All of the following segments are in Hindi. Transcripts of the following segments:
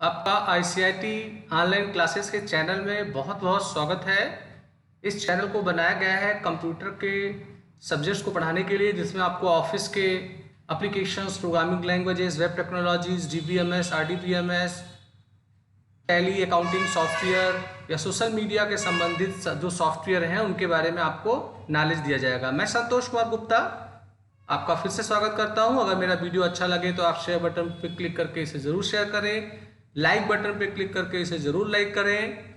आपका आईसीआईटी ऑनलाइन क्लासेस के चैनल में बहुत बहुत स्वागत है। इस चैनल को बनाया गया है कंप्यूटर के सब्जेक्ट्स को पढ़ाने के लिए, जिसमें आपको ऑफिस के applications, programming languages, web technologies, DBMS, RDBMS, tally, accounting software या सोशल मीडिया के संबंधित जो सॉफ्टवेयर हैं उनके बारे में आपको नॉलेज दिया जाएगा। मैं संतोष कुमार गुप्ता आपका फिर से स्वागत करता हूं। अगर मेरा वीडियो अच्छा लगे तो आप शेयर बटन पर क्लिक करके इसे ज़रूर शेयर करें, लाइक बटन पर क्लिक करके इसे ज़रूर लाइक करें,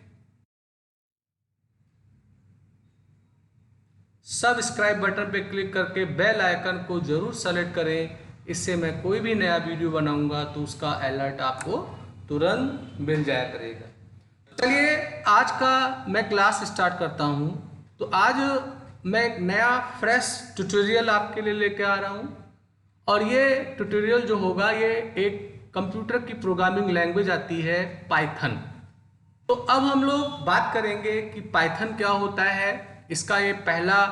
सब्सक्राइब बटन पर क्लिक करके बेल आइकन को ज़रूर सेलेक्ट करें। इससे मैं कोई भी नया वीडियो बनाऊंगा तो उसका अलर्ट आपको तुरंत मिल जाया करेगा। चलिए आज का मैं क्लास स्टार्ट करता हूं। तो आज मैं एक नया फ्रेश ट्यूटोरियल आपके लिए लेके आ रहा हूं, और ये ट्यूटोरियल जो होगा ये एक कंप्यूटर की प्रोग्रामिंग लैंग्वेज आती है पाइथन। तो अब हम लोग बात करेंगे कि पाइथन क्या होता है। इसका ये पहला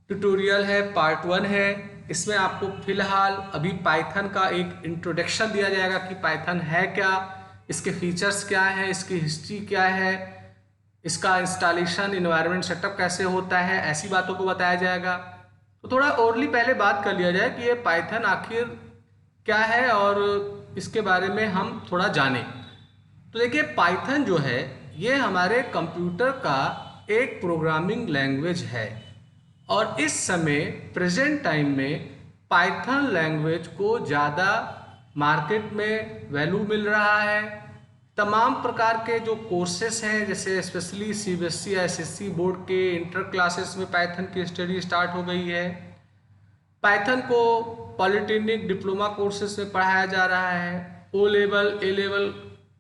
ट्यूटोरियल है, पार्ट 1 है। इसमें आपको फिलहाल अभी पाइथन का एक इंट्रोडक्शन दिया जाएगा कि पाइथन है क्या, इसके फीचर्स क्या हैं, इसकी हिस्ट्री क्या है, इसका इंस्टॉलेशन, इन्वायरमेंट सेटअप कैसे होता है, ऐसी बातों को बताया जाएगा। तो थोड़ा ओरली पहले बात कर लिया जाए कि ये पाइथन आखिर क्या है और इसके बारे में हम थोड़ा जानें। तो देखिए, पाइथन जो है ये हमारे कंप्यूटर का एक प्रोग्रामिंग लैंग्वेज है, और इस समय प्रेजेंट टाइम में पाइथन लैंग्वेज को ज़्यादा मार्केट में वैल्यू मिल रहा है। तमाम प्रकार के जो कोर्सेस हैं, जैसे स्पेशली सीबीएसई या एसएससी बोर्ड के इंटर क्लासेस में पाइथन की स्टडी स्टार्ट हो गई है। पाइथन को पॉलिटेक्निक डिप्लोमा कोर्सेस में पढ़ाया जा रहा है, ओ लेवल, ए लेवल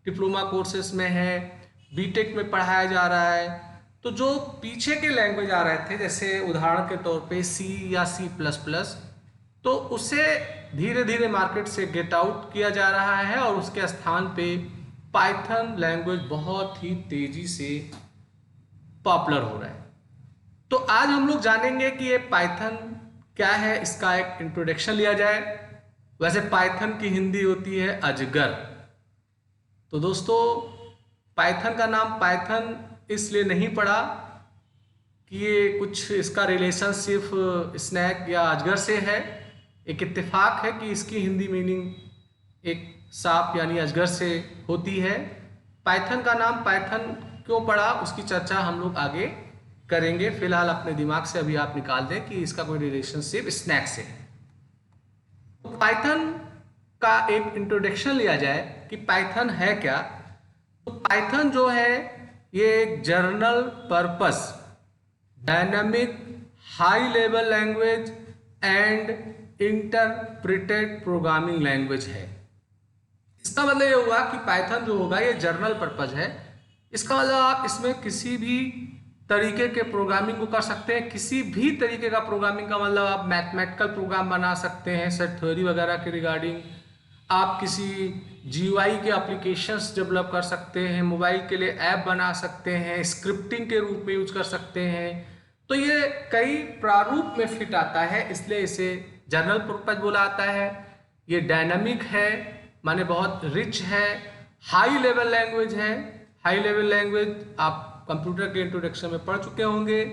डिप्लोमा कोर्सेस में है, बीटेक में पढ़ाया जा रहा है। तो जो पीछे के लैंग्वेज आ रहे थे, जैसे उदाहरण के तौर पे सी या C++, तो उसे धीरे धीरे मार्केट से गेट आउट किया जा रहा है, और उसके स्थान पे पाइथन लैंग्वेज बहुत ही तेजी से पॉपुलर हो रहा है। तो आज हम लोग जानेंगे कि ये पाइथन क्या है, इसका एक इंट्रोडक्शन लिया जाए। वैसे पाइथन की हिंदी होती है अजगर। तो दोस्तों, पाइथन का नाम पाइथन इसलिए नहीं पड़ा कि ये कुछ इसका रिलेशन सिर्फ स्नैक या अजगर से है। एक इत्तेफाक है कि इसकी हिंदी मीनिंग एक सांप यानी अजगर से होती है। पाइथन का नाम पाइथन क्यों पड़ा, उसकी चर्चा हम लोग आगे करेंगे। फिलहाल अपने दिमाग से अभी आप निकाल दें कि इसका कोई रिलेशनशिप स्नैक से है। तो पाइथन का एक इंट्रोडक्शन लिया जाए कि पाइथन है क्या। तो पाइथन जो है ये एक general purpose dynamic high level language and interpreted programming language है। इसका मतलब ये हुआ कि पाइथन जो होगा ये जनरल पर्पस है। इसका मतलब आप इसमें किसी भी तरीके के प्रोग्रामिंग को कर सकते हैं। किसी भी तरीके का प्रोग्रामिंग का मतलब आप मैथमेटिकल प्रोग्राम बना सकते हैं, सेट थ्योरी वगैरह के रिगार्डिंग। आप किसी जीयूआई के एप्लीकेशंस डेवलप कर सकते हैं, मोबाइल के लिए ऐप बना सकते हैं, स्क्रिप्टिंग के रूप में यूज कर सकते हैं। तो ये कई प्रारूप में फिट आता है, इसलिए इसे जनरल पर्पस बोला आता है। ये डायनामिक है, माने बहुत रिच है, हाई लेवल लैंग्वेज है। हाई लेवल लैंग्वेज आप कंप्यूटर के इंट्रोडक्शन में पढ़ चुके होंगे।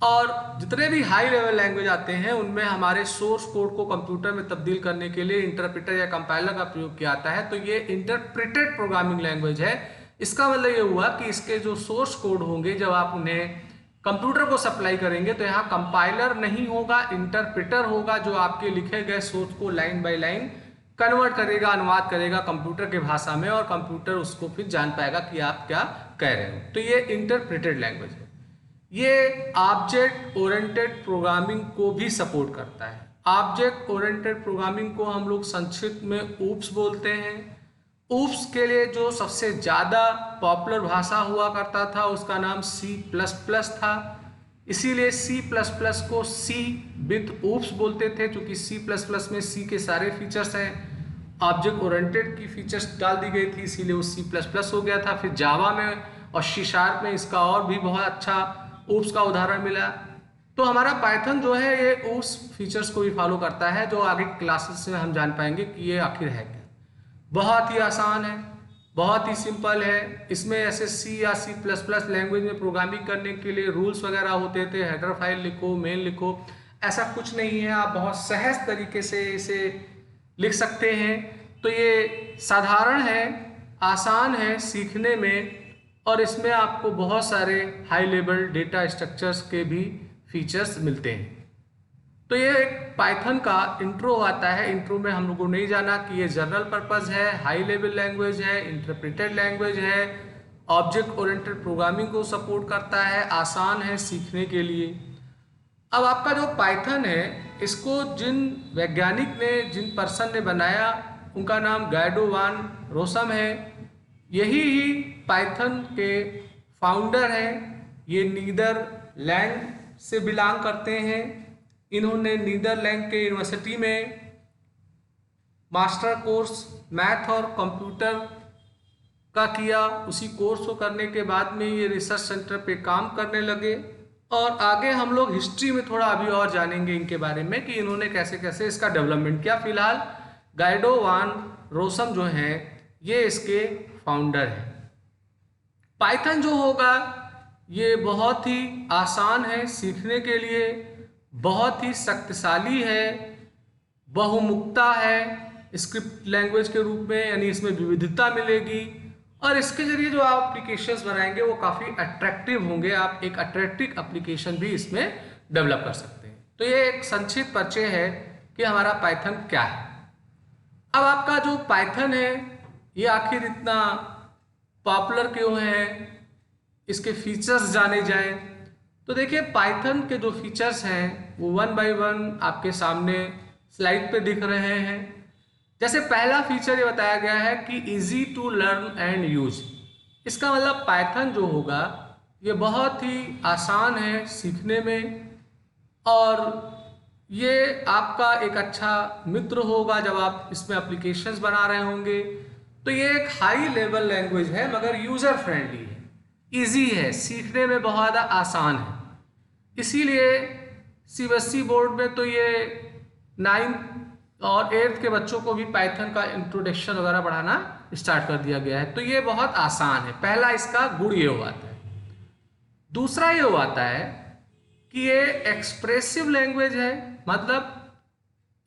और जितने भी हाई लेवल लैंग्वेज आते हैं उनमें हमारे सोर्स कोड को कंप्यूटर में तब्दील करने के लिए इंटरप्रेटर या कंपाइलर का प्रयोग किया जाता है। तो ये इंटरप्रेटेड प्रोग्रामिंग लैंग्वेज है। इसका मतलब ये हुआ कि इसके जो सोर्स कोड होंगे, जब आप उन्हें कंप्यूटर को सप्लाई करेंगे तो यहाँ कंपाइलर नहीं होगा, इंटरप्रेटर होगा, जो आपके लिखे गए सोर्स को लाइन बाय लाइन कन्वर्ट करेगा, अनुवाद करेगा कंप्यूटर के भाषा में, और कंप्यूटर उसको फिर जान पाएगा कि आप क्या कह रहे हो। तो ये इंटरप्रेटेड लैंग्वेज है। ये ऑब्जेक्ट ओरिएंटेड प्रोग्रामिंग को भी सपोर्ट करता है। ऑब्जेक्ट ओरिएंटेड प्रोग्रामिंग को हम लोग संक्षिप्त में ऊप्स बोलते हैं। ऊप्स के लिए जो सबसे ज़्यादा पॉपुलर भाषा हुआ करता था उसका नाम C++ था। इसीलिए C++ को C विद ऊप्स बोलते थे, क्योंकि C++ में C के सारे फीचर्स हैं। ऑब्जेक्ट ओरिएंटेड की फीचर्स डाल दी गई थी, इसीलिए वो C++ हो गया था। फिर जावा में और C# में इसका और भी बहुत अच्छा ऊप्स का उदाहरण मिला। तो हमारा पाइथन जो है ये उस फीचर्स को भी फॉलो करता है, जो आगे क्लासेस में हम जान पाएंगे कि ये आखिर है क्या। बहुत ही आसान है। बहुत ही सिंपल है। इसमें ऐसे सी या C++ लैंग्वेज में प्रोग्रामिंग करने के लिए रूल्स वगैरह होते थे, हेडर फाइल लिखो, मेन लिखो, ऐसा कुछ नहीं है। आप बहुत सहज तरीके से इसे लिख सकते हैं। तो ये साधारण है, आसान है सीखने में, और इसमें आपको बहुत सारे हाई लेवल डेटा स्ट्रक्चर्स के भी फीचर्स मिलते हैं। तो ये एक पाइथन का इंट्रो आता है। इंट्रो में हम लोगों को नहीं जाना कि ये जनरल पर्पस है, हाई लेवल लैंग्वेज है, इंटरप्रेटेड लैंग्वेज है, ऑब्जेक्ट ओरिएंटेड प्रोग्रामिंग को सपोर्ट करता है, आसान है सीखने के लिए। अब आपका जो पाइथन है, इसको जिन वैज्ञानिक ने, जिन पर्सन ने बनाया, उनका नाम गाइडो वान रोसम है। यही ही पाइथन के फाउंडर हैं। ये नीदरलैंड से बिलोंग करते हैं। इन्होंने नीदरलैंड के यूनिवर्सिटी में मास्टर कोर्स मैथ और कंप्यूटर का किया। उसी कोर्स को करने के बाद में ये रिसर्च सेंटर पे काम करने लगे। और आगे हम लोग हिस्ट्री में थोड़ा अभी और जानेंगे इनके बारे में कि इन्होंने कैसे कैसे इसका डेवलपमेंट किया। फिलहाल गाइडो वान रोसम जो है ये इसके फाउंडर हैं। पाइथन जो होगा ये बहुत ही आसान है सीखने के लिए, बहुत ही शक्तिशाली है, बहुमुखता है स्क्रिप्ट लैंग्वेज के रूप में, यानी इसमें विविधता मिलेगी। और इसके जरिए जो आप एप्लीकेशंस बनाएंगे वो काफ़ी अट्रैक्टिव होंगे। आप एक अट्रैक्टिव एप्लीकेशन भी इसमें डेवलप कर सकते हैं। तो ये एक संक्षिप्त परिचय है कि हमारा पाइथन क्या है। अब आपका जो पाइथन है ये आखिर इतना पॉपुलर क्यों है, इसके फीचर्स जाने जाएं। तो देखिए, पाइथन के जो फीचर्स हैं वो 1 बाय 1 आपके सामने स्लाइड पे दिख रहे हैं। जैसे पहला फीचर ये बताया गया है कि easy to learn and use. इसका मतलब पाइथन जो होगा ये बहुत ही आसान है सीखने में, और ये आपका एक अच्छा मित्र होगा जब आप इसमें एप्लीकेशंस बना रहे होंगे। तो ये एक हाई लेवल लैंग्वेज है, मगर यूज़र फ्रेंडली है, इजी है, सीखने में बहुत ज़्यादा आसान है। इसीलिए CBSE बोर्ड में तो ये 9th और 8th के बच्चों को भी पाइथन का इंट्रोडक्शन वगैरह पढ़ाना स्टार्ट कर दिया गया है। तो ये बहुत आसान है। पहला इसका गुण ये हुआ है। दूसरा ये हुआ है कि ये एक्सप्रेसिव लैंग्वेज है, मतलब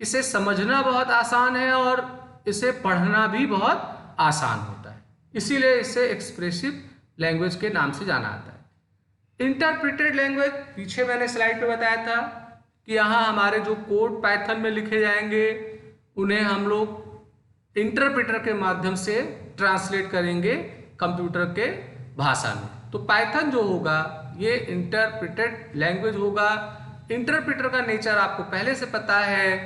इसे समझना बहुत आसान है और इसे पढ़ना भी बहुत आसान होता है। इसीलिए इसे एक्सप्रेसिव लैंग्वेज के नाम से जाना आता है। इंटरप्रेटेड लैंग्वेज, पीछे मैंने स्लाइड पे बताया था कि यहाँ हमारे जो कोड पाइथन में लिखे जाएंगे उन्हें हम लोग इंटरप्रेटर के माध्यम से ट्रांसलेट करेंगे कंप्यूटर के भाषा में। तो पाइथन जो होगा ये इंटरप्रेटेड लैंग्वेज होगा। इंटरप्रेटर का नेचर आपको पहले से पता है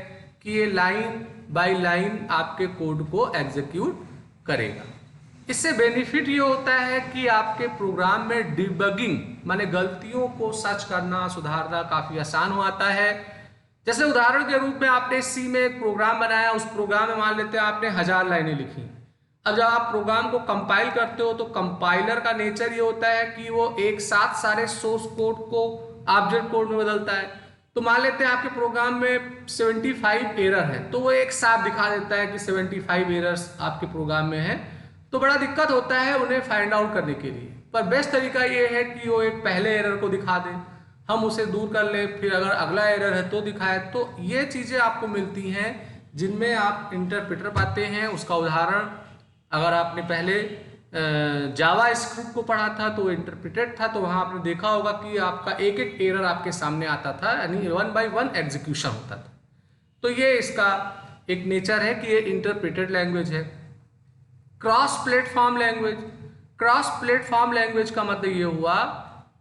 कि ये लाइन बाय लाइन आपके कोड को एग्जीक्यूट करेगा। इससे बेनिफिट ये होता है कि आपके प्रोग्राम में डिबगिंग माने गलतियों को सर्च करना, सुधारना काफ़ी आसान हो आता है। जैसे उदाहरण के रूप में आपने C में एक प्रोग्राम बनाया, उस प्रोग्राम में मान लेते हैं आपने 1000 लाइनें लिखी। अब जब आप प्रोग्राम को कंपाइल करते हो तो कंपाइलर का नेचर ये होता है कि वो एक साथ सारे सोर्स कोड को ऑब्जेक्ट कोड में बदलता है। तो मान लेते हैं आपके प्रोग्राम में 75 एरर है, तो वो एक साथ दिखा देता है कि 75 एरर्स आपके प्रोग्राम में है। तो बड़ा दिक्कत होता है उन्हें फाइंड आउट करने के लिए। पर बेस्ट तरीका ये है कि वो एक पहले एरर को दिखा दे, हम उसे दूर कर ले, फिर अगर अगला एरर है तो दिखाए। तो ये चीज़ें आपको मिलती हैं जिनमें आप इंटरप्रेटर पाते हैं। उसका उदाहरण, अगर आपने पहले जावा स्क्रिप्ट को पढ़ा था तो इंटरप्रेटेड था, तो वहाँ आपने देखा होगा कि आपका एक एक एरर आपके सामने आता था, यानी 1 बाय 1 एग्जीक्यूशन होता था। तो ये इसका एक नेचर है कि ये इंटरप्रेटेड लैंग्वेज है। Cross platform language, cross platform language का मतलब ये हुआ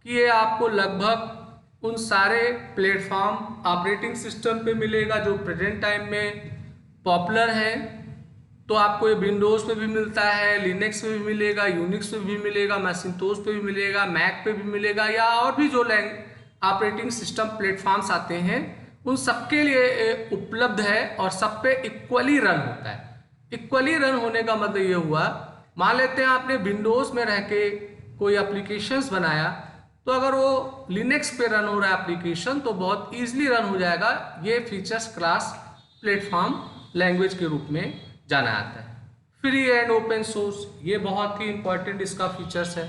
कि ये आपको लगभग उन सारे प्लेटफॉर्म ऑपरेटिंग सिस्टम पे मिलेगा जो प्रेजेंट टाइम में पॉपुलर हैं। तो आपको ये विंडोज़ पे भी मिलता है, लिनक्स पे भी मिलेगा, यूनिक्स पे भी मिलेगा, मैसिंटोश पे भी मिलेगा, मैक पे भी मिलेगा, या और भी जो ऑपरेटिंग सिस्टम प्लेटफॉर्म्स आते हैं उन सबके लिए उपलब्ध है और सब पे इक्वली रन होता है। इक्वली रन होने का मतलब ये हुआ, मान लेते हैं आपने विंडोज़ में रह के कोई एप्लीकेशंस बनाया, तो अगर वो लिनक्स पे रन हो रहा है एप्लीकेशन तो बहुत ईजिली रन हो जाएगा। ये फीचर्स क्रॉस प्लेटफॉर्म लैंग्वेज के रूप में जाना जाता है। फ्री एंड ओपन सोर्स, ये बहुत ही इंपॉर्टेंट इसका फीचर्स है।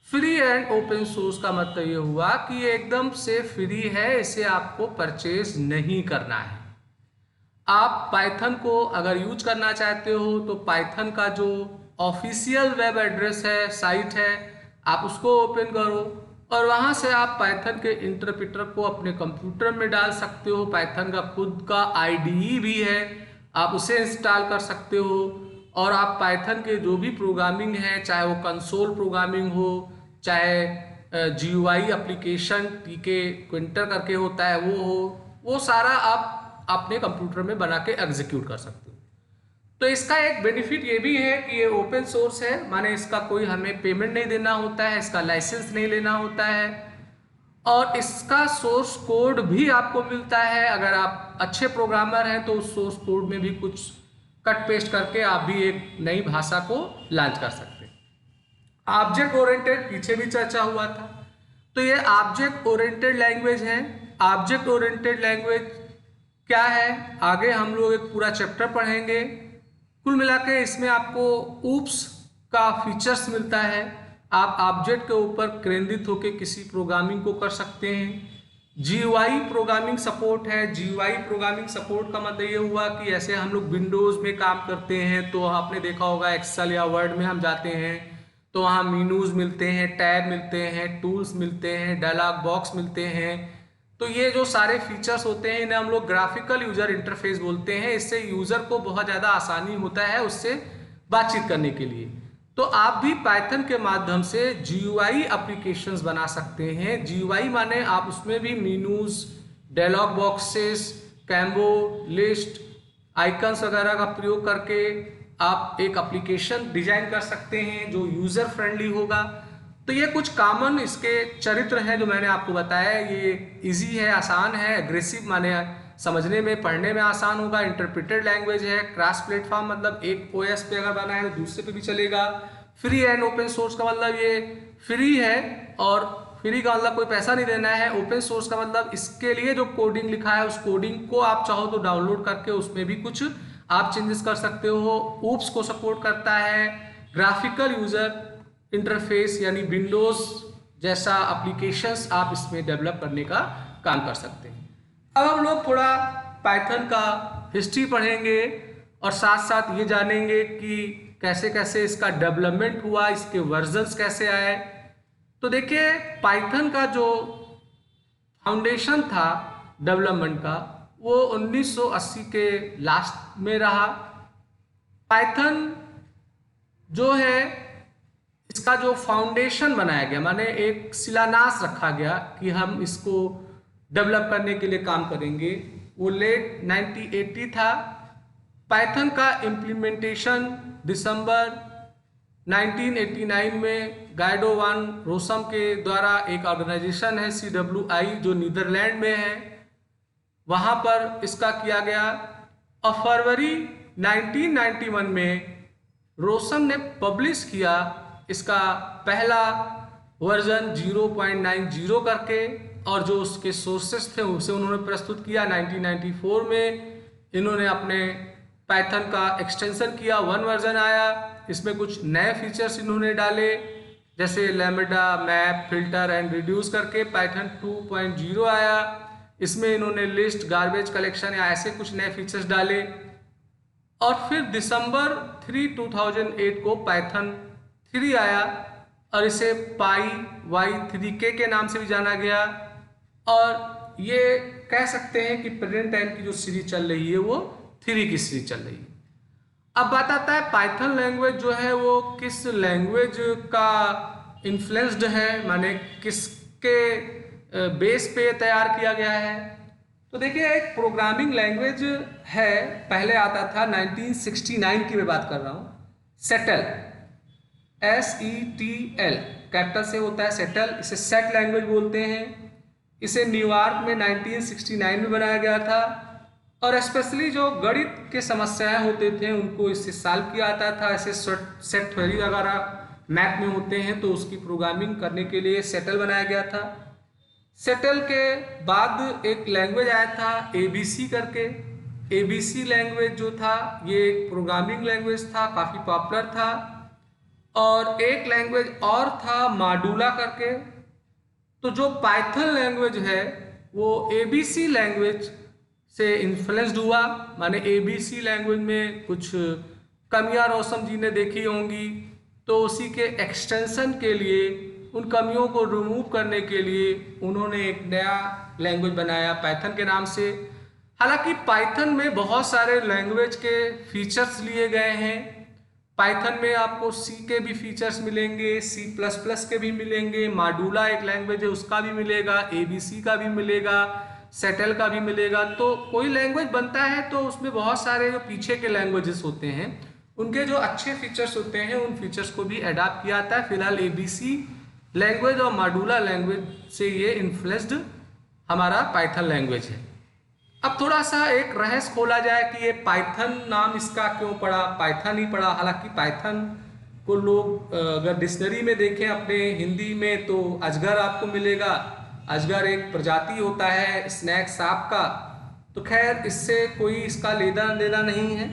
फ्री एंड ओपन सोर्स का मतलब ये हुआ कि ये एकदम से फ्री है, इसे आपको परचेज नहीं करना है। आप पाइथन को अगर यूज करना चाहते हो तो पाइथन का जो ऑफिशियल वेब एड्रेस है, साइट है, आप उसको ओपन करो और वहाँ से आप पाइथन के इंटरप्रेटर को अपने कंप्यूटर में डाल सकते हो। पाइथन का खुद का आईडीई भी है, आप उसे इंस्टॉल कर सकते हो और आप पाइथन के जो भी प्रोग्रामिंग है, चाहे वो कंसोल प्रोग्रामिंग हो, चाहे जीयूआई एप्लीकेशन टीके क्विंटर करके होता है वो हो, वो सारा आप अपने कंप्यूटर में बना के एग्जीक्यूट कर सकते हो। तो इसका एक बेनिफिट ये भी है कि ये ओपन सोर्स है, माने इसका कोई हमें पेमेंट नहीं देना होता है, इसका लाइसेंस नहीं लेना होता है और इसका सोर्स कोड भी आपको मिलता है। अगर आप अच्छे प्रोग्रामर हैं तो उस सोर्स कोड में भी कुछ कट पेस्ट करके आप भी एक नई भाषा को लॉन्च कर सकते हैं। ऑब्जेक्ट ओरिएंटेड पीछे भी चर्चा हुआ था, तो ये ऑब्जेक्ट ओरिएंटेड लैंग्वेज है। ऑब्जेक्ट ओरिएंटेड लैंग्वेज क्या है, आगे हम लोग एक पूरा चैप्टर पढ़ेंगे। कुल मिला के इसमें आपको ऊप्स का फीचर्स मिलता है, आप ऑब्जेक्ट के ऊपर केंद्रित होकर किसी प्रोग्रामिंग को कर सकते हैं। जीयूआई प्रोग्रामिंग सपोर्ट है। जीयूआई प्रोग्रामिंग सपोर्ट का मतलब ये हुआ कि ऐसे हम लोग विंडोज़ में काम करते हैं तो आपने देखा होगा एक्सेल या वर्ड में हम जाते हैं तो वहाँ मीनूज मिलते हैं, टैब मिलते हैं, टूल्स मिलते हैं, डायलॉग बॉक्स मिलते हैं। तो ये जो सारे फीचर्स होते हैं इन्हें हम लोग ग्राफिकल यूजर इंटरफेस बोलते हैं। इससे यूजर को बहुत ज़्यादा आसानी होता है उससे बातचीत करने के लिए। तो आप भी पाइथन के माध्यम से जीयूआई एप्लीकेशंस बना सकते हैं। जीयूआई माने आप उसमें भी menus, dialog boxes, combo, list, icons वगैरह का प्रयोग करके आप एक एप्लीकेशन डिजाइन कर सकते हैं जो यूजर फ्रेंडली होगा। तो ये कुछ कॉमन इसके चरित्र हैं जो मैंने आपको बताया। ये इजी है, आसान है, एग्रेसिव माने समझने में पढ़ने में आसान होगा, इंटरप्रेटेड लैंग्वेज है, क्रॉस प्लेटफॉर्म मतलब एक ओएस पे अगर बना है तो दूसरे पे भी चलेगा। फ्री एंड ओपन सोर्स का मतलब ये फ्री है और फ्री का मतलब कोई पैसा नहीं देना है। ओपन सोर्स का मतलब इसके लिए जो कोडिंग लिखा है उस कोडिंग को आप चाहो तो डाउनलोड करके उसमें भी कुछ आप चेंजेस कर सकते हो। ऊप्स को सपोर्ट करता है। ग्राफिकल यूजर इंटरफेस यानी विंडोज जैसा एप्लीकेशंस आप इसमें डेवलप करने का काम कर सकते हैं। अब हम लोग थोड़ा पाइथन का हिस्ट्री पढ़ेंगे और साथ साथ ये जानेंगे कि कैसे कैसे इसका डेवलपमेंट हुआ, इसके वर्जन्स कैसे आए। तो देखिए पाइथन का जो फाउंडेशन था डेवलपमेंट का वो 1980 के लास्ट में रहा। पाइथन जो है इसका जो फाउंडेशन बनाया गया माने एक शिलान्यास रखा गया कि हम इसको डेवलप करने के लिए काम करेंगे, वो लेट 1980 था। पाइथन का इम्प्लीमेंटेशन दिसंबर 1989 में गाइडो वान रोसम के द्वारा एक ऑर्गेनाइजेशन है CWI जो नीदरलैंड में है, वहाँ पर इसका किया गया। और फरवरी 1991 में रोसम ने पब्लिश किया इसका पहला वर्जन 0.90 करके और जो उसके सोर्सेस थे उसे उन्होंने प्रस्तुत किया। 1994 में इन्होंने अपने पाइथन का एक्सटेंशन किया, 1 वर्जन आया। इसमें कुछ नए फीचर्स इन्होंने डाले जैसे lambda, map, filter and reduce करके पाइथन 2.0 आया। इसमें इन्होंने लिस्ट, गार्बेज कलेक्शन या ऐसे कुछ नए फीचर्स डाले। और फिर दिसंबर 3, 2008 को पाइथन 3 आया और इसे PyY3K के नाम से भी जाना गया। और ये कह सकते हैं कि प्रेजेंट टाइम की जो सीरीज चल रही है वो 3 की सीरीज चल रही है। अब बात आता है पाइथन लैंग्वेज जो है वो किस लैंग्वेज का इन्फ्लुएंस्ड है, माने किसके बेस पे तैयार किया गया है। तो देखिए एक प्रोग्रामिंग लैंग्वेज है, पहले आता था 1969 की मैं बात कर रहा हूँ, सेटल, SETL कैपिटल से होता है सेटल, इसे सेट लैंग्वेज बोलते हैं। इसे न्यूयॉर्क में 1969 में बनाया गया था और स्पेशली जो गणित के समस्याएं होते थे उनको इससे सॉल्व किया जाता था। ऐसे सेट थ्योरी वगैरह मैथ में होते हैं तो उसकी प्रोग्रामिंग करने के लिए सेटल बनाया गया था। सेटल के बाद एक लैंग्वेज आया था ABC करके। ABC लैंग्वेज जो था ये एक प्रोग्रामिंग लैंग्वेज था, काफ़ी पॉपुलर था। और एक लैंग्वेज और था माडुला करके। तो जो पाइथन लैंग्वेज है वो ABC लैंग्वेज से इन्फ्लुएंस्ड हुआ, माने ABC लैंग्वेज में कुछ कमियां रोशन जी ने देखी होंगी, तो उसी के एक्सटेंशन के लिए, उन कमियों को रिमूव करने के लिए उन्होंने एक नया लैंग्वेज बनाया पाइथन के नाम से। हालांकि पाइथन में बहुत सारे लैंग्वेज के फीचर्स लिए गए हैं। पाइथन में आपको C के भी फीचर्स मिलेंगे, C++ के भी मिलेंगे, माडुला एक लैंग्वेज है उसका भी मिलेगा, ABC का भी मिलेगा, सेटल का भी मिलेगा। तो कोई लैंग्वेज बनता है तो उसमें बहुत सारे जो पीछे के लैंग्वेजेस होते हैं उनके जो अच्छे फीचर्स होते हैं उन फीचर्स को भी अडॉप्ट किया जाता है। फिलहाल ABC लैंग्वेज और माडुला लैंग्वेज से ये इन्फ्लुएंस्ड हमारा पाइथन लैंग्वेज है। अब थोड़ा सा एक रहस्य खोला जाए कि ये पाइथन नाम इसका क्यों पड़ा, पाइथन ही पड़ा। हालांकि पाइथन को लोग अगर डिक्शनरी में देखें अपने हिंदी में तो अजगर आपको मिलेगा। अजगर एक प्रजाति होता है स्नैक सांप का, तो खैर इससे कोई इसका लेना देना नहीं है।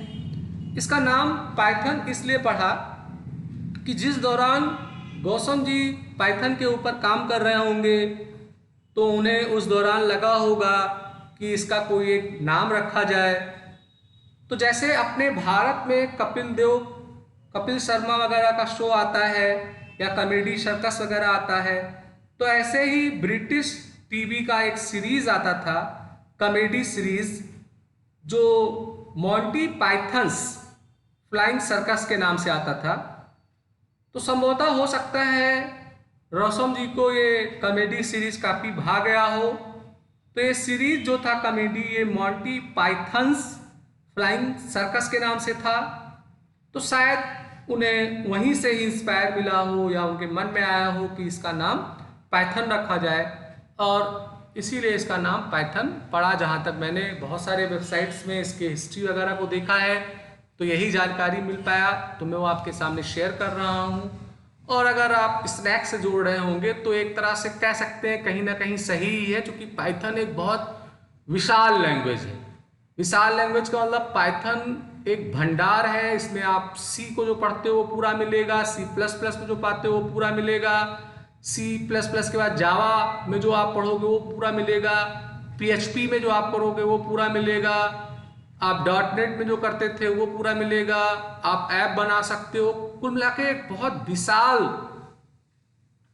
इसका नाम पाइथन इसलिए पड़ा कि जिस दौरान गौतम जी पाइथन के ऊपर काम कर रहे होंगे तो उन्हें उस दौरान लगा होगा कि इसका कोई एक नाम रखा जाए। तो जैसे अपने भारत में कपिल शर्मा वगैरह का शो आता है या कॉमेडी सर्कस वगैरह आता है, तो ऐसे ही ब्रिटिश टीवी का एक सीरीज आता था, कॉमेडी सीरीज, जो मॉन्टी पाइथन्स फ्लाइंग सर्कस के नाम से आता था। तो संभवतः हो सकता है रोशन जी को ये कॉमेडी सीरीज काफ़ी भा गया हो, तो ये सीरीज जो था कॉमेडी ये मॉन्टी पाइथन्स फ्लाइंग सर्कस के नाम से था। तो शायद उन्हें वहीं से ही इंस्पायर मिला हो या उनके मन में आया हो कि इसका नाम पाइथन रखा जाए, और इसीलिए इसका नाम पाइथन पड़ा। जहाँ तक मैंने बहुत सारे वेबसाइट्स में इसके हिस्ट्री वगैरह को देखा है तो यही जानकारी मिल पाया, तो मैं वो आपके सामने शेयर कर रहा हूँ। और अगर आप स्नैक से जोड़ रहे होंगे तो एक तरह से कह सकते हैं कहीं ना कहीं सही ही है, क्योंकि पाइथन एक बहुत विशाल लैंग्वेज है। विशाल लैंग्वेज का मतलब पाइथन एक भंडार है। इसमें आप C को जो पढ़ते हो वो पूरा मिलेगा, C++ में जो पाते हो वो पूरा मिलेगा, C++ के बाद जावा में जो आप पढ़ोगे वो पूरा मिलेगा, PHP में जो आप पढ़ोगे वो पूरा मिलेगा, आप .NET में जो करते थे वो पूरा मिलेगा, आप ऐप बना सकते हो। कुल मिला के एक बहुत विशाल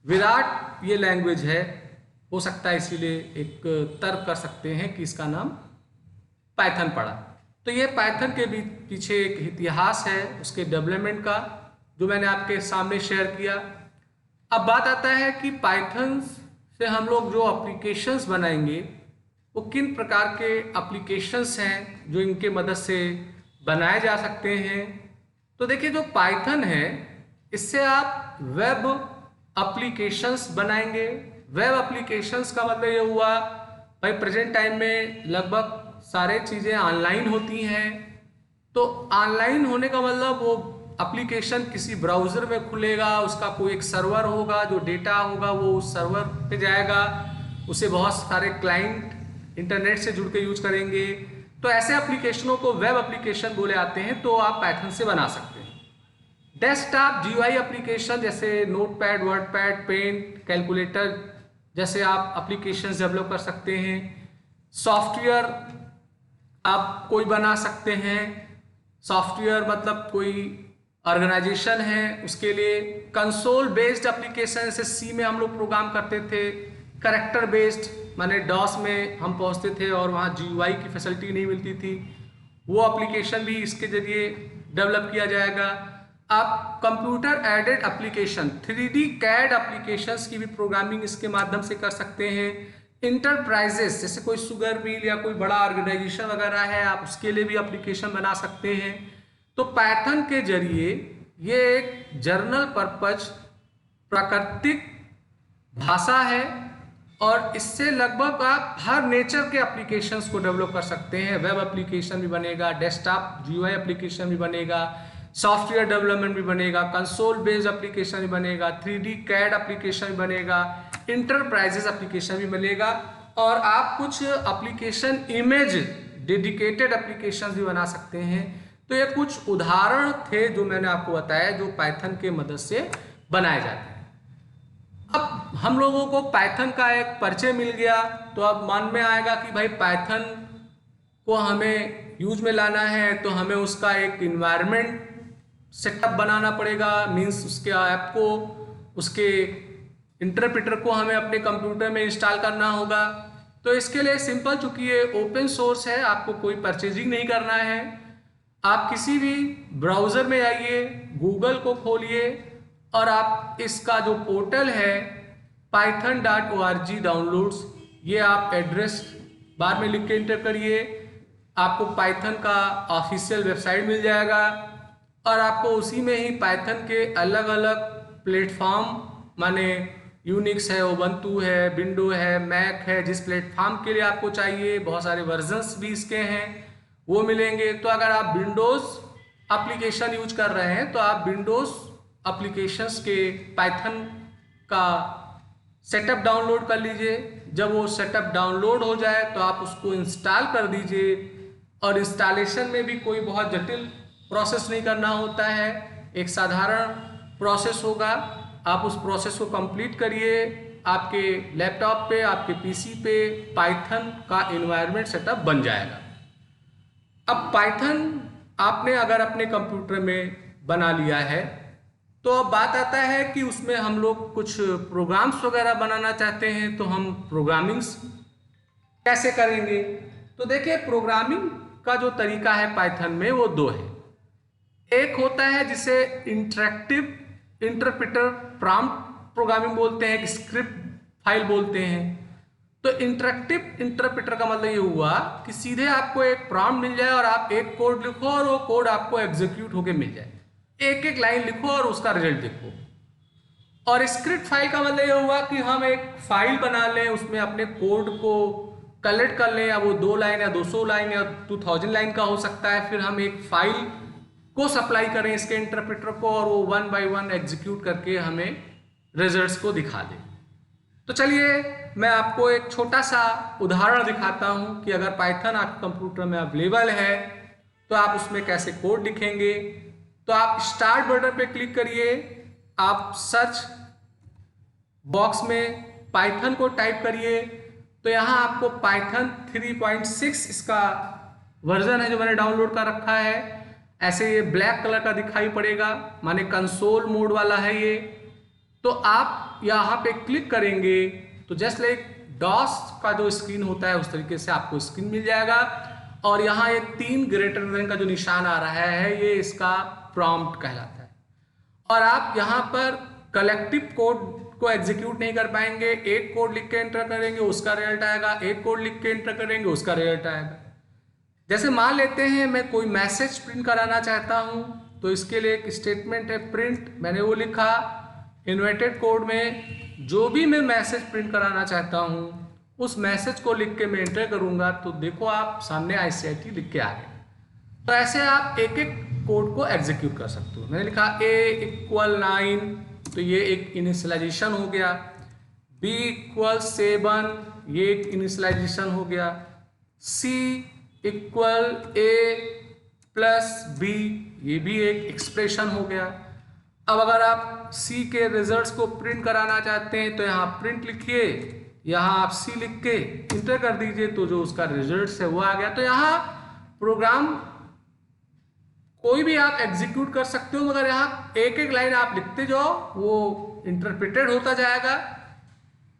विराट ये लैंग्वेज है। हो सकता है इसीलिए एक तर्क कर सकते हैं कि इसका नाम पाइथन पड़ा। तो ये पाइथन के पीछे एक इतिहास है उसके डेवलपमेंट का, जो मैंने आपके सामने शेयर किया। अब बात आता है कि पाइथन से हम लोग जो एप्लीकेशंस बनाएंगे वो किन प्रकार के एप्लीकेशंस हैं जो इनके मदद से बनाए जा सकते हैं। तो देखिए, जो पाइथन है इससे आप वेब एप्लीकेशंस बनाएंगे। वेब एप्लीकेशंस का मतलब ये हुआ भाई प्रेजेंट टाइम में लगभग सारे चीज़ें ऑनलाइन होती हैं। तो ऑनलाइन होने का मतलब वो एप्लीकेशन किसी ब्राउज़र में खुलेगा, उसका कोई एक सर्वर होगा, जो डेटा होगा वो उस सर्वर पे जाएगा, उसे बहुत सारे क्लाइंट इंटरनेट से जुड़ के यूज करेंगे। तो ऐसे एप्लीकेशनों को वेब एप्लीकेशन बोले आते हैं, तो आप पाइथन से बना सकते हैं। डेस्कटॉप GUI एप्लीकेशन जैसे नोटपैड, वर्डपैड, पेंट, कैलकुलेटर जैसे आप एप्लीकेशन डेवलप कर सकते हैं। सॉफ्टवेयर आप कोई बना सकते हैं। सॉफ्टवेयर मतलब कोई ऑर्गेनाइजेशन है, उसके लिए कंसोल बेस्ड एप्लीकेशन, जैसे C में हम लोग प्रोग्राम करते थे। कैरेक्टर बेस्ड माने DOS में हम पहुंचते थे और वहाँ GUI की फैसिलिटी नहीं मिलती थी, वो एप्लीकेशन भी इसके जरिए डेवलप किया जाएगा। आप computer aided application 3D CAD applications की भी प्रोग्रामिंग इसके माध्यम से कर सकते हैं। इंटरप्राइजेस जैसे कोई शुगर मिल या कोई बड़ा ऑर्गेनाइजेशन वगैरह है, आप उसके लिए भी एप्लीकेशन बना सकते हैं। तो पाइथन के जरिए ये एक जर्नल पर्पज प्राकृतिक भाषा है और इससे लगभग आप हर नेचर के एप्लीकेशंस को डेवलप कर सकते हैं। वेब एप्लीकेशन भी बनेगा, डेस्कटॉप GUI एप्लीकेशन भी बनेगा, सॉफ्टवेयर डेवलपमेंट भी बनेगा, कंसोल बेस्ड एप्लीकेशन भी बनेगा, 3D CAD एप्लीकेशन भी बनेगा, इंटरप्राइजेस एप्लीकेशन भी बनेगा। और आप कुछ एप्लीकेशन इमेज डेडिकेटेड एप्लीकेशंस भी बना सकते हैं। तो ये कुछ उदाहरण थे जो मैंने आपको बताया जो पाइथन के मदद से बनाए जाते हैं। अब हम लोगों को पाइथन का एक परिचय मिल गया, तो अब मन में आएगा कि भाई पाइथन को हमें यूज में लाना है तो हमें उसका एक इन्वायरमेंट सेटअप बनाना पड़ेगा, मीन्स उसके ऐप को, उसके इंटरप्रेटर को हमें अपने कंप्यूटर में इंस्टॉल करना होगा। तो इसके लिए सिंपल, चूंकि ये ओपन सोर्स है, आपको कोई परचेजिंग नहीं करना है। आप किसी भी ब्राउज़र में आइए, गूगल को खोलिए और आप इसका जो पोर्टल है python.org डाउनलोड्स, ये आप एड्रेस बार में लिख के इंटर करिए, आपको पाइथन का ऑफिशियल वेबसाइट मिल जाएगा और आपको उसी में ही पाइथन के अलग अलग प्लेटफॉर्म, माने यूनिक्स है, उबंटू है, विंडो है, मैक है, जिस प्लेटफॉर्म के लिए आपको चाहिए, बहुत सारे वर्जन्स भी इसके हैं, वो मिलेंगे। तो अगर आप विंडोज़ एप्लीकेशन यूज कर रहे हैं तो आप विंडोज़ एप्लीकेशंस के पाइथन का सेटअप डाउनलोड कर लीजिए। जब वो सेटअप डाउनलोड हो जाए तो आप उसको इंस्टॉल कर दीजिए, और इंस्टॉलेशन में भी कोई बहुत जटिल प्रोसेस नहीं करना होता है, एक साधारण प्रोसेस होगा। आप उस प्रोसेस को कंप्लीट करिए, आपके लैपटॉप पे, आपके पीसी पे पाइथन का एनवायरनमेंट सेटअप बन जाएगा। अब पाइथन आपने अगर अपने कंप्यूटर में बना लिया है तो अब बात आता है कि उसमें हम लोग कुछ प्रोग्राम्स वगैरह बनाना चाहते हैं, तो हम प्रोग्रामिंग्स कैसे करेंगे। तो देखिए, प्रोग्रामिंग का जो तरीका है पाइथन में वो दो है। एक होता है जिसे इंटरैक्टिव इंटरप्रेटर प्रॉम्प्ट प्रोग्रामिंग बोलते हैं, एक स्क्रिप्ट फाइल बोलते हैं। तो इंटरैक्टिव इंटरप्रेटर का मतलब ये हुआ कि सीधे आपको एक प्रॉम्प्ट मिल जाए और आप एक कोड लिखो और वो कोड आपको एग्जीक्यूट होके मिल जाए, एक एक लाइन लिखो और उसका रिजल्ट देखो। और स्क्रिप्ट फाइल का मतलब ये हुआ कि हम एक फाइल बना लें, उसमें अपने कोड को कलेक्ट कर लें, या वो 2 लाइन या 200 लाइन या 2000 लाइन का हो सकता है। फिर हम एक फाइल को सप्लाई करें इसके इंटरप्रेटर को, और वो 1 बाय 1 एग्जीक्यूट करके हमें रिजल्ट्स को दिखा दे। तो चलिए मैं आपको एक छोटा सा उदाहरण दिखाता हूं कि अगर पाइथन आपके कंप्यूटर में अवेलेबल है तो आप उसमें कैसे कोड लिखेंगे। तो आप स्टार्ट बटन पे क्लिक करिए, आप सर्च बॉक्स में पाइथन को टाइप करिए, तो यहाँ आपको पाइथन 3.6 इसका वर्जन है जो मैंने डाउनलोड कर रखा है। ऐसे ये ब्लैक कलर का दिखाई पड़ेगा, माने कंसोल मोड वाला है ये। तो आप यहाँ पे क्लिक करेंगे तो जस्ट लाइक डॉस का जो स्क्रीन होता है उस तरीके से आपको स्क्रीन मिल जाएगा, और यहाँ ये 3 ग्रेटर देन का जो निशान आ रहा है ये इसका प्रॉम्प्ट कहलाता है। और आप यहाँ पर कलेक्टिव कोड को एग्जीक्यूट नहीं कर पाएंगे, एक कोड लिख के एंटर करेंगे उसका रिजल्ट आएगा, एक कोड लिख के एंटर करेंगे उसका रिजल्ट आएगा। जैसे मान लेते हैं मैं कोई मैसेज प्रिंट कराना चाहता हूं, तो इसके लिए एक स्टेटमेंट है प्रिंट, मैंने वो लिखा। इन्वर्टेड कोड में जो भी मैं मैसेज प्रिंट कराना चाहता हूं उस मैसेज को लिख के मैं एंटर करूंगा, तो देखो आप सामने ICIT लिख के आ गया। तो ऐसे आप एक एक कोड को एग्जीक्यूट कर सकते हो। मैंने लिखा A=9, तो ये एक इनिशियलाइजेशन हो गया। B=7, ये एक इनिशियलाइजेशन हो गया। C=A+B, ये भी एक एक्सप्रेशन हो गया। अब अगर आप C के रिजल्ट्स को प्रिंट कराना चाहते हैं तो यहाँ प्रिंट लिखिए, यहाँ आप C लिख के इंटर कर दीजिए, तो जो उसका रिजल्ट्स है वो आ गया। तो यहाँ प्रोग्राम कोई भी आप एग्जीक्यूट कर सकते हो, मगर यहाँ एक एक लाइन आप लिखते जाओ, वो इंटरप्रेटेड होता जाएगा।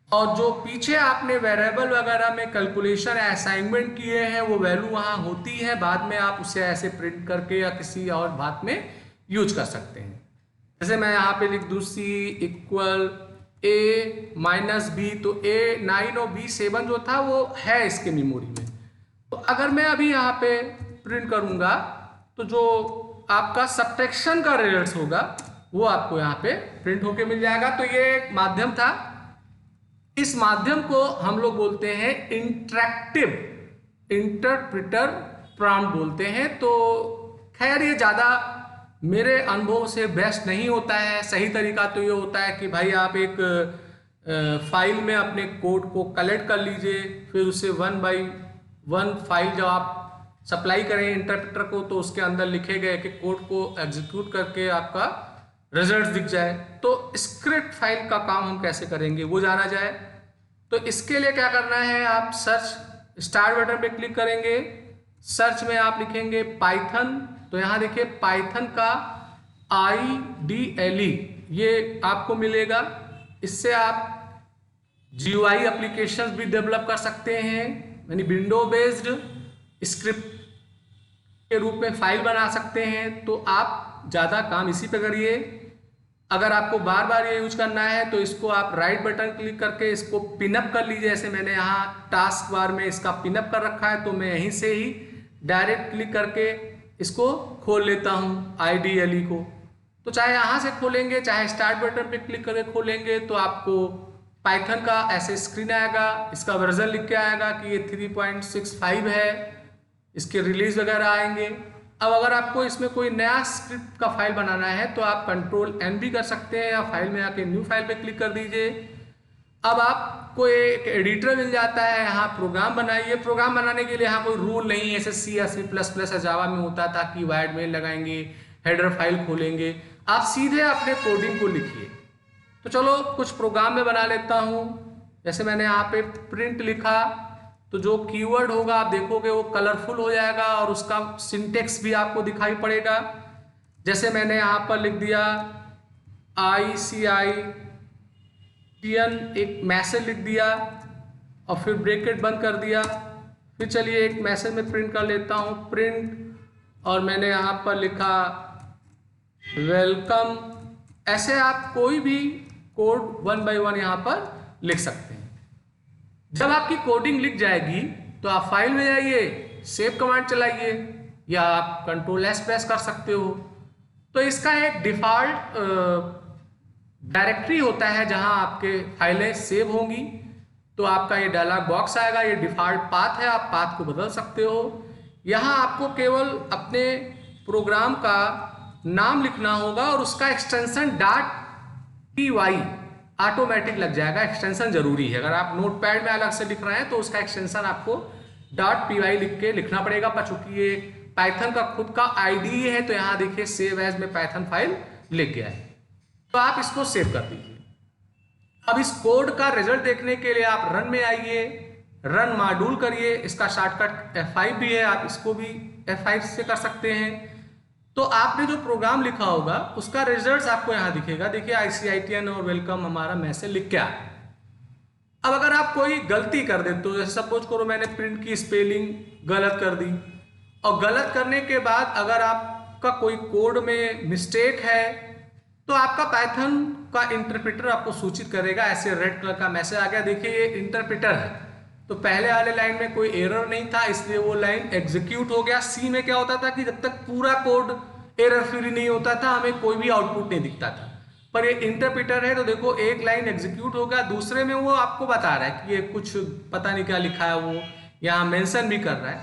और जो पीछे आपने वेरिएबल वगैरह में कैलकुलेशन असाइनमेंट किए हैं वो वैल्यू वहाँ होती है, बाद में आप उसे ऐसे प्रिंट करके या किसी और बात में यूज कर सकते हैं। जैसे मैं यहाँ पे लिख दूँ C=A-B, तो A9 और B7 जो था वो है इसके मेमोरी में। तो अगर मैं अभी यहाँ पे प्रिंट करूँगा तो जो आपका सब्ट्रैक्शन का रिजल्ट होगा वो आपको यहाँ पे प्रिंट होके मिल जाएगा। तो ये एक माध्यम था, इस माध्यम को हम लोग बोलते हैं इंटरैक्टिव इंटरप्रेटर प्रॉम्प्ट बोलते हैं। तो खैर ये ज़्यादा मेरे अनुभव से बेस्ट नहीं होता है। सही तरीका तो ये होता है कि भाई आप एक फाइल में अपने कोड को कलेक्ट कर लीजिए, फिर उसे 1 बाय 1 फाइल जब आप सप्लाई करें इंटरप्रेटर को, तो उसके अंदर लिखे गए कि कोड को एग्जीक्यूट करके आपका रिजल्ट दिख जाए। तो स्क्रिप्ट फाइल का काम हम कैसे करेंगे वो जाना जाए। तो इसके लिए क्या करना है, आप सर्च स्टार्ट बटन पे क्लिक करेंगे, सर्च में आप लिखेंगे पाइथन, तो यहाँ देखिए पाइथन का IDLE ये आपको मिलेगा। इससे आप GUI एप्लीकेशंस भी डेवलप कर सकते हैं, यानी विंडो बेस्ड स्क्रिप्ट के रूप में फाइल बना सकते हैं। तो आप ज़्यादा काम इसी पे करिए। अगर आपको बार बार ये यूज करना है तो इसको आप राइट बटन क्लिक करके इसको पिनअप कर लीजिए। जैसे मैंने यहाँ टास्क बार में इसका पिनअप कर रखा है, तो मैं यहीं से ही डायरेक्ट क्लिक करके इसको खोल लेता हूँ IDLE को। तो चाहे यहाँ से खोलेंगे, चाहे स्टार्ट बटन पे क्लिक करके खोलेंगे, तो आपको पाइथन का ऐसे स्क्रीन आएगा, इसका वर्जन लिख के आएगा कि ये 3.65 है, इसके रिलीज वगैरह आएंगे। अब अगर आपको इसमें कोई नया स्क्रिप्ट का फाइल बनाना है तो आप Ctrl+N भी कर सकते हैं, या फाइल में आके न्यू फाइल पे क्लिक कर दीजिए। अब आपको एक एडिटर मिल जाता है, यहाँ प्रोग्राम बनाइए। प्रोग्राम बनाने के लिए यहाँ कोई रूल नहीं है, जैसे C या C++ या जावा में होता था कि वाइड मेल लगाएंगे, हेडर फाइल खोलेंगे। आप सीधे अपने कोडिंग को लिखिए। तो चलो कुछ प्रोग्राम में बना लेता हूँ। जैसे मैंने यहाँ पे प्रिंट लिखा, तो जो कीवर्ड होगा आप देखोगे वो कलरफुल हो जाएगा और उसका सिंटेक्स भी आपको दिखाई पड़ेगा। जैसे मैंने यहाँ पर लिख दिया ICITN, एक मैसेज लिख दिया और फिर ब्रैकेट बंद कर दिया। फिर चलिए एक मैसेज में प्रिंट कर लेता हूँ, प्रिंट, और मैंने यहाँ पर लिखा वेलकम। ऐसे आप कोई भी कोड 1 by 1 यहाँ पर लिख सकते हैं। जब आपकी कोडिंग लिख जाएगी तो आप फाइल में जाइए, सेव कमांड चलाइए, या आप Ctrl+S प्रेस कर सकते हो। तो इसका एक डिफॉल्ट डायरेक्टरी होता है जहां आपके फाइलें सेव होंगी। तो आपका ये डायलॉग बॉक्स आएगा, ये डिफॉल्ट पाथ है, आप पाथ को बदल सकते हो। यहाँ आपको केवल अपने प्रोग्राम का नाम लिखना होगा और उसका एक्सटेंशन .py ऑटोमेटिक लग जाएगा। एक्सटेंशन जरूरी है, अगर आप नोटपैड में अलग से लिख रहे हैं तो उसका एक्सटेंशन आपको .py लिख के लिखना पड़ेगा। पर चूंकि ये पाइथन का खुद का IDE है तो यहाँ देखिए सेव एज में पाइथन फाइल लिख गया है, तो आप इसको सेव कर दीजिए। अब इस कोड का रिजल्ट देखने के लिए आप रन में आइए, रन मॉड्यूल करिए। इसका शॉर्टकट F5 भी है, आप इसको भी F5 से कर सकते हैं। तो आपने जो प्रोग्राम लिखा होगा उसका रिजल्ट आपको यहाँ दिखेगा। देखिए ICITN और वेलकम हमारा मैसेज लिख के आया। अब अगर आप कोई गलती कर दे, तो जैसे सपोज करो मैंने प्रिंट की स्पेलिंग गलत कर दी, और गलत करने के बाद अगर आपका कोई कोड में मिस्टेक है तो आपका पाइथन का इंटरप्रेटर आपको सूचित करेगा। ऐसे रेड कलर का मैसेज आ गया, देखिए ये इंटरप्रेटर है। तो पहले वाले लाइन में कोई एरर नहीं था, इसलिए वो लाइन एग्जीक्यूट हो गया। सी में क्या होता था कि जब तक पूरा कोड एरर फ्री नहीं होता था हमें कोई भी आउटपुट नहीं दिखता था। पर ये इंटरप्रेटर है तो देखो एक लाइन एग्जीक्यूट हो गया, दूसरे में वो आपको बता रहा है कि ये कुछ पता नहीं क्या लिखा है, वो यहाँ मेंशन भी कर रहा है।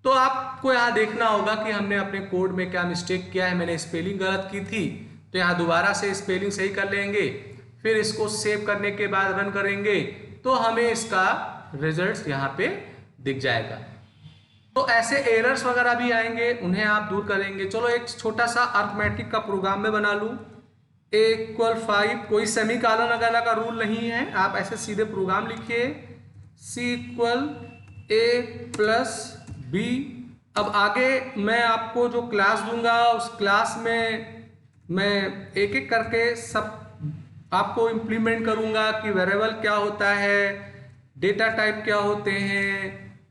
तो आपको यहाँ देखना होगा कि हमने अपने कोड में क्या मिस्टेक किया है। मैंने स्पेलिंग गलत की थी, तो यहाँ दोबारा से स्पेलिंग सही कर लेंगे, फिर इसको सेव करने के बाद रन करेंगे तो हमें इसका रिजल्ट यहाँ पे दिख जाएगा। तो ऐसे एरर्स वगैरह भी आएंगे, उन्हें आप दूर करेंगे। चलो एक छोटा सा अर्थमेटिक का प्रोग्राम में बना लूँ। A=5, कोई सेमीकोलन वगैरह का रूल नहीं है, आप ऐसे सीधे प्रोग्राम लिखिए। C=A+B। अब आगे मैं आपको जो क्लास दूंगा उस क्लास में मैं एक एक करके सब आपको इम्प्लीमेंट करूंगा कि वेरिएबल क्या होता है, डेटा टाइप क्या होते हैं,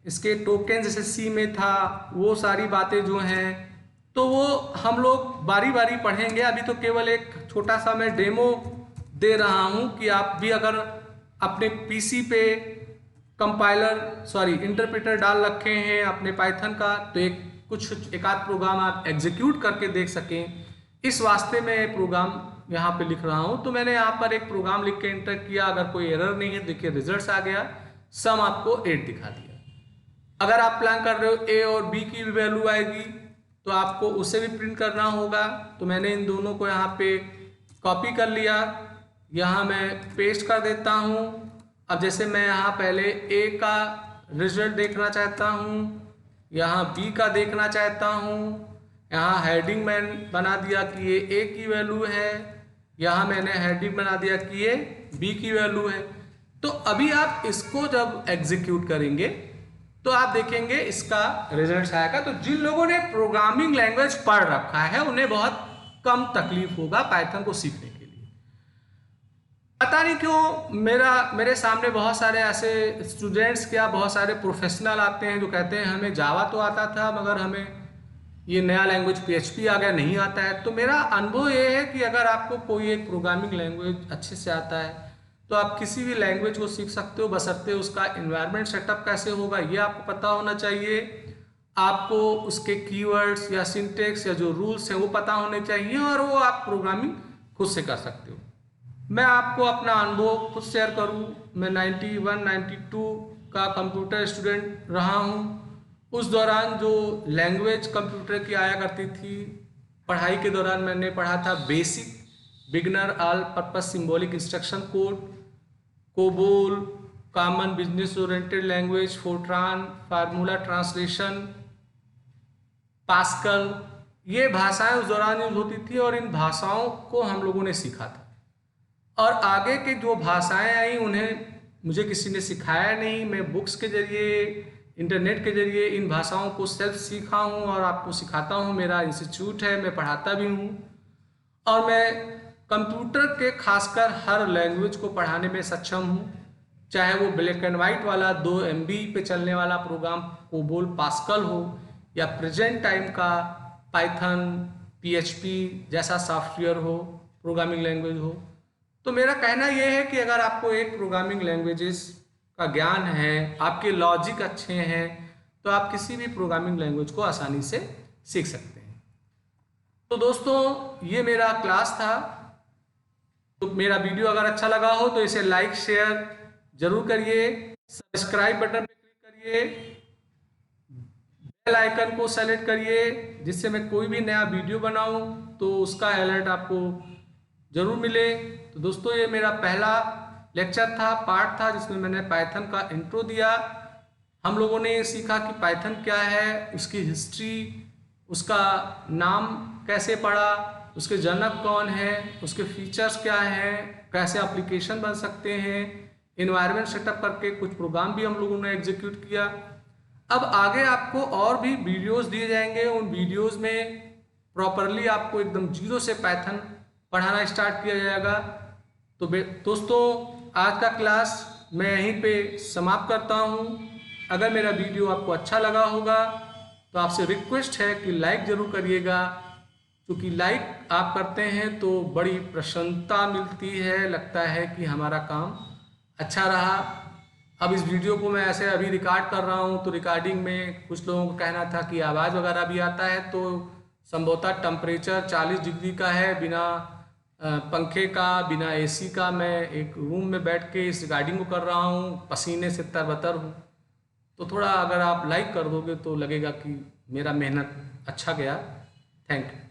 इसके टोकन जैसे सी में था, वो सारी बातें जो हैं तो वो हम लोग बारी बारी पढ़ेंगे। अभी तो केवल एक छोटा सा मैं डेमो दे रहा हूं कि आप भी अगर अपने पीसी पे इंटरप्रेटर डाल रखे हैं अपने पाइथन का, तो एक आध प्रोग्राम आप एग्जीक्यूट करके देख सकें। इस वास्ते मैं प्रोग्राम यहाँ पे लिख रहा हूँ। तो मैंने यहाँ पर एक प्रोग्राम लिख के एंटर किया, अगर कोई एरर नहीं है देखिए रिजल्ट्स आ गया, सम आपको 8 दिखा दिया। अगर आप प्लान कर रहे हो A और B की वैल्यू आएगी तो आपको उसे भी प्रिंट करना होगा। तो मैंने इन दोनों को यहाँ पे कॉपी कर लिया, यहाँ मैं पेस्ट कर देता हूँ। अब जैसे मैं यहाँ पहले A का रिजल्ट देखना चाहता हूँ, यहाँ बी का देखना चाहता हूँ, यहाँ हेडिंग मैंने बना दिया कि ये ए की वैल्यू है, यहाँ मैंने हेडिंग बना दिया कि ये बी की वैल्यू है। तो अभी आप इसको जब एग्जीक्यूट करेंगे तो आप देखेंगे इसका रिजल्ट आएगा। तो जिन लोगों ने प्रोग्रामिंग लैंग्वेज पढ़ रखा है उन्हें बहुत कम तकलीफ होगा पाइथन को सीखने के लिए। पता नहीं क्यों मेरे सामने बहुत सारे ऐसे स्टूडेंट्स, क्या बहुत सारे प्रोफेशनल आते हैं जो कहते हैं हमें जावा तो आता था मगर हमें ये नया लैंग्वेज PHP आ गया, नहीं आता है। तो मेरा अनुभव ये है कि अगर आपको कोई एक प्रोग्रामिंग लैंग्वेज अच्छे से आता है तो आप किसी भी लैंग्वेज को सीख सकते हो, बशर्ते उसका इन्वायरमेंट सेटअप कैसे होगा ये आपको पता होना चाहिए। आपको उसके कीवर्ड्स या सिंटेक्स या जो रूल्स हैं वो पता होने चाहिए, और वो आप प्रोग्रामिंग खुद से कर सकते हो। मैं आपको अपना अनुभव खुद शेयर करूं, मैं 91-92 का कंप्यूटर स्टूडेंट रहा हूं। उस दौरान जो लैंग्वेज कंप्यूटर की आया करती थी, पढ़ाई के दौरान मैंने पढ़ा था basic, beginner, all purpose symbolic instruction code, COBOL, common business oriented language, Fortran, formula translation, pascal, ये भाषाएं उस दौरान यूज होती थी और इन भाषाओं को हम लोगों ने सीखा था। और आगे के जो भाषाएं आई उन्हें मुझे किसी ने सिखाया नहीं, मैं बुक्स के जरिए, इंटरनेट के जरिए इन भाषाओं को सेल्फ सीखा हूँ और आपको सिखाता हूँ। मेरा इंस्टीट्यूट है, मैं पढ़ाता भी हूँ, और मैं कंप्यूटर के खासकर हर लैंग्वेज को पढ़ाने में सक्षम हूँ, चाहे वो ब्लैक एंड वाइट वाला 2 MB पे चलने वाला प्रोग्राम कोबोल, पास्कल हो, या प्रेजेंट टाइम का पाइथन, PHP जैसा सॉफ्टवेयर हो, प्रोग्रामिंग लैंग्वेज हो। तो मेरा कहना यह है कि अगर आपको एक प्रोग्रामिंग लैंग्वेजेस का ज्ञान है, आपके लॉजिक अच्छे हैं, तो आप किसी भी प्रोग्रामिंग लैंग्वेज को आसानी से सीख सकते हैं। तो दोस्तों ये मेरा क्लास था। तो मेरा वीडियो अगर अच्छा लगा हो तो इसे लाइक शेयर जरूर करिए, सब्सक्राइब बटन पे क्लिक करिए, बेल आइकन को सेलेक्ट करिए, जिससे मैं कोई भी नया वीडियो बनाऊं तो उसका अलर्ट आपको जरूर मिले। तो दोस्तों ये मेरा पहला लेक्चर था, पार्ट था, जिसमें मैंने पाइथन का इंट्रो दिया। हम लोगों ने ये सीखा कि पाइथन क्या है, उसकी हिस्ट्री, उसका नाम कैसे पड़ा, उसके जनक कौन है, उसके फीचर्स क्या हैं, कैसे एप्लीकेशन बन सकते हैं, इन्वायरमेंट सेटअप करके कुछ प्रोग्राम भी हम लोगों ने एग्जीक्यूट किया। अब आगे आपको और भी वीडियोस दिए जाएंगे, उन वीडियोस में प्रॉपरली आपको एकदम जीरो से पाइथन पढ़ाना स्टार्ट किया जाएगा। तो दोस्तों आज का क्लास मैं यहीं पे समाप्त करता हूँ। अगर मेरा वीडियो आपको अच्छा लगा होगा तो आपसे रिक्वेस्ट है कि लाइक ज़रूर करिएगा, क्योंकि लाइक आप करते हैं तो बड़ी प्रसन्नता मिलती है, लगता है कि हमारा काम अच्छा रहा। अब इस वीडियो को मैं ऐसे अभी रिकॉर्ड कर रहा हूँ, तो रिकॉर्डिंग में कुछ लोगों को कहना था कि आवाज़ वगैरह भी आता है, तो संभवतः टेम्परेचर 40 डिग्री का है, बिना पंखे का, बिना AC का मैं एक रूम में बैठ के इस रिकॉर्डिंग को कर रहा हूँ, पसीने से तरबतर हूँ। तो थोड़ा अगर आप लाइक कर दोगे तो लगेगा कि मेरा मेहनत अच्छा गया। Thank you.